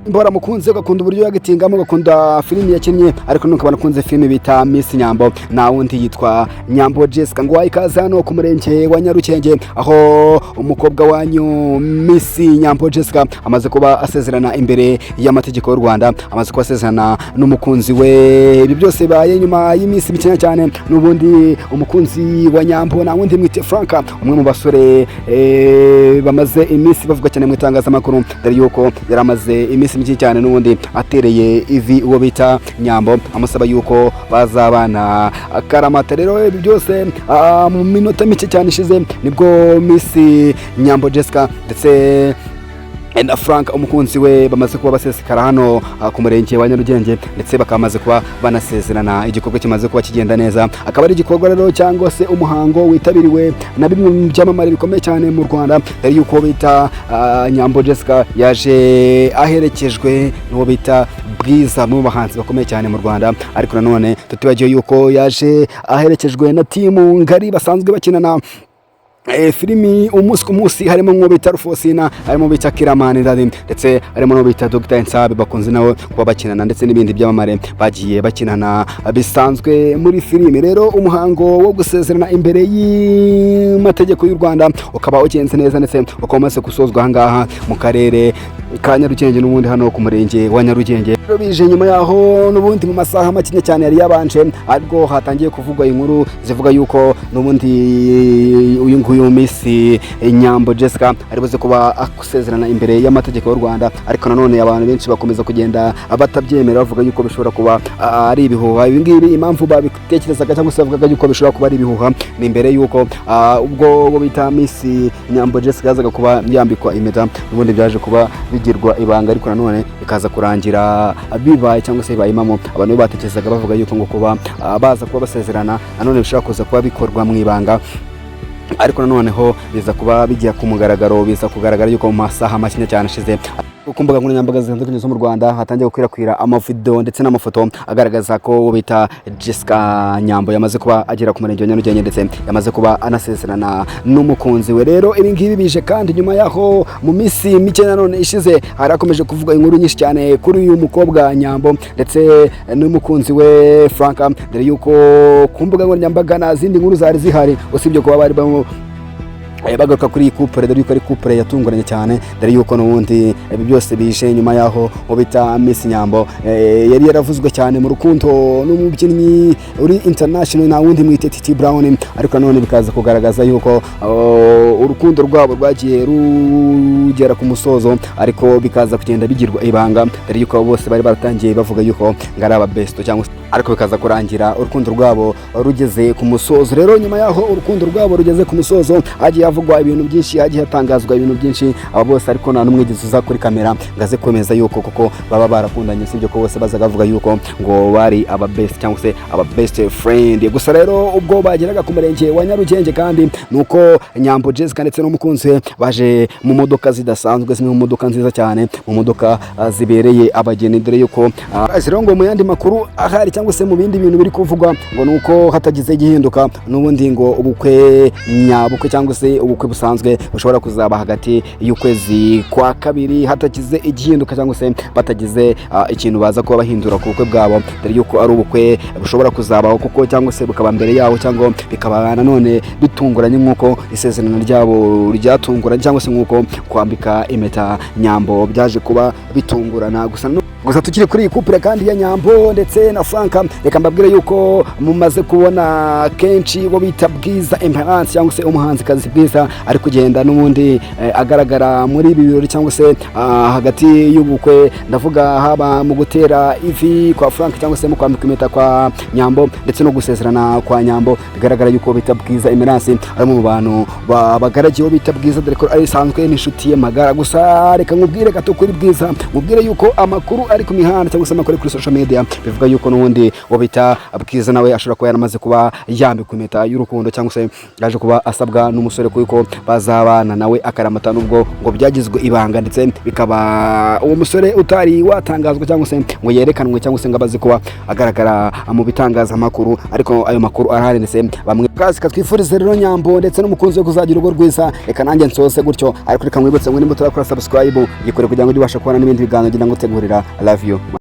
mbora mukunze ugakunda uburyo yagitingamo ugakunda filimi yakinnye ariko nuko banakunze filimi bita Miss Nyambo na wundi yitwa Nyambo Jessica ngo wayikaza hano ku murenge wa Nyarugenge aho umukobwa wanyu Miss Nyambo Jessica amaze kuba asezerana imbere y'amategeko y'u Rwanda amaze kuba asezerana n'umukunzi we ibi byose baye nyuma y'iminsi mike cyane n'ubundi umukunzi wa Nyambo na wundi mwite Franka umwe mu basore bamaze iminsi bavuga cyane mu itangazamakuru dore yuko yaramaze iminsi mike cyane n'ubundi atereye ivi uwo bita Nyambo amusaba yuko bazabana akaramata rero ibi byose mu minota mike cyane ishize nibwo Miss Nyambo Jessica ndetse na Frank umukunzi we bamaze kuba basesekara hano ku murenge wa Nyarugenge ndetse bakamaze kuba banasezerana igikorwa kimaze kuba kigenda neza akaba ari igikorwa rero cyangwa se umuhango witabiriwe na bimwe mu byamamare bikomeye cyane mu Rwanda ari yuko bita Nyambo Jessica yaje aherekejwe n'uwo bita Bwiza mu bahanzi bakomeye cyane mu Rwanda ariko nanone tutibagiye yuko yaje aherekejwe na timu ngari basanzwe bakinana filimi umunsi ku munsi harimo nko bita Rufosina harimo bita Kiramani ndetse harimo no bita Dr. Nsabe bakunze nawe kuba bakinana ndetse n'ibindi byamamare bagiye bakinana bisanzwe muri filimi rero umuhango wo gusezerana imbere y'amategeko y'u Rwanda ukaba ugenze neza ndetse ukomaze gusozwa ahangaha mu karere ka Nyarugenge n'ubundi hano ku murenge wa Nyarugenge rero bije nyuma yaho n'ubundi mu masaha makinye cyane yari yabanje ariko hatangiye kuvugwa inkuru zivuga yuko n'ubundi uyu nguyu Miss Nyambo Jessica aribuze kuba akusezerana imbere y'amategeko y'u Rwanda ariko nanone abantu benshi bakomeza kugenda batabyemera bavuga yuko bishobora kuba ari ibihuha ibi ngibi impamvu babitekerezaga cyangwa se bavugaga yuko bishobora kuba ari ibihuha ni imbere yuko ubwo bita Miss Nyambo Jessica yazaga kuba yambikwa impeta n'ubundi byaje kuba bigirwa ibanga ariko nanone bikaza kurangira bibaye cyangwa se bibaye impamo abantu batekerezaga bavuga yuko ngo kuba baza kuba basezerana nanone bishobora kuza kuba bikorwa mu ibanga ariko nanone ho biza kuba bigiye ku mugaragaro biza kugaragara yuko mu masaha makinye cyane ashize ku mbuga nkoranyambaga zitandukanye zo mu Rwanda hatangiye gukwirakwira amavideo ndetse n'amafoto agaragaza ko bita Jessica Nyambo yamaze kuba agera ku murenge wa Nyarugenge ndetse yamaze kuba anasezerana n'umukunzi we rero ibi ngibi bije kandi nyuma yaho mu minsi mike nanone ishize harakomeje kuvuga inkuru nyinshi cyane kuri uyu mukobwa Nyambo ndetse n'umukunzi we Franka dore yuko ku mbuga nkoranyambaga na zindi nkuru zari zihari usibye kuba bari bagaruka kuri couple dore yuko ari couple yatunguranye cyane dore yuko n'ubundi ibi byose bije nyuma yaho ubita Miss Nyambo yari yaravuzwe cyane mu rukundo n'umubyinnyi uri international na wundi mwite TiTi Brown ariko nanone bikaza kugaragaza yuko urukundo rwabo rwagiye rugera ku musozo ariko bikaza kugenda bigirwa ibanga dore yuko bose bari baratangiye bavuga yuko ngari aba best cyangwa ariko bikaza kurangira urukundo rwabo rugeze ku musozo rero nyuma yaho urukundo rwabo rugeze ku musozo hagiye havugwa ibintu byinshi hagiye hatangazwa ibintu byinshi aba bose ariko nta n'umwigeze uza kuri kamera ngaze kwemeza yuko koko baba barakundanye sibyo ko bose bazaga bavuga yuko ngo bari aba best cyangwa se aba best friend gusa rero ubwo bageraga ku murenge wa Nyarugenge kandi nuko Nyambo Jessica ndetse n'umukunzi we baje mu modoka zidasanzwe zimwe mu modoka nziza cyane mu modoka zibereye abageni dore yuko rero ngo mu yandi makuru ahari cyangwa se mu bindi bintu biri kuvugwa ngo nuko hatagize igihinduka n'ubundi ngo ubukwe nyabukwe cyangwa se ubukwe busanzwe bushobora kuzaba hagati y'ukwezi kwa kabiri hatagize igihinduka cyangwa se batagize ikintu baza kuba bahindura ku bukwe bwabo dore yuko ari ubukwe bushobora kuzabaho kuko cyangwa se bukaba mbere yaho cyangwa bikaba nanone bitunguranye nk'uko isezerano ryabo ryatunguranye cyangwa se nk'uko kwambika impeta Nyambo byaje kuba bitungurana gusa tukiri kuri iyi couple kandi ya Nyambo ndetse na Franka reka mbabwire yuko mumaze kubona kenshi bo bita Bwiza Imperance cyangwa se umuhanzikazi Bwiza ari kugenda n'ubundi agaragara muri ibi birori cyangwa se hagati y'ubukwe ndavuga haba mu gutera ivi kwa Frank cyangwa se mu kwambika impeta kwa Nyambo ndetse no gusezerana kwa Nyambo bigaragara yuko bita Bwiza Imperance ari mu bantu bagaragiye bita Bwiza dore ko ari sanzwe n'inshuti ye magara gusa reka nkubwire gato kuri Bwiza mubwire yuko amakuru ari ku mihanda cyangwa se amakuru kuri social media bivuga yuko n'ubundi wabita Bwiza nawe ashobora kuba yaramaze kuba yambikwa impeta y'urukundo cyangwa se yaje kuba asabwa n'umusore kuko bazabana nawe akaramata nubwo ngo byagizwe ibanga ndetse bikaba uwo musore utari watangazwa cyangwa se ngo yerekanwe cyangwa se ngo abaze kuba agaragara mu bitangazamakuru, ariko ayo makuru arahari ndetse bamwe kazi katwifuriza rero Nyambo ndetse n'umukunzi we kuzagira urugo rwiza. Reka nanjye nsose gutyo, ariko reka mwibutse ngo nimba turakora subscribe yikore kugira ngo ubashe kubona n'ibindi biganiro ngira ngo tegurira. I love you.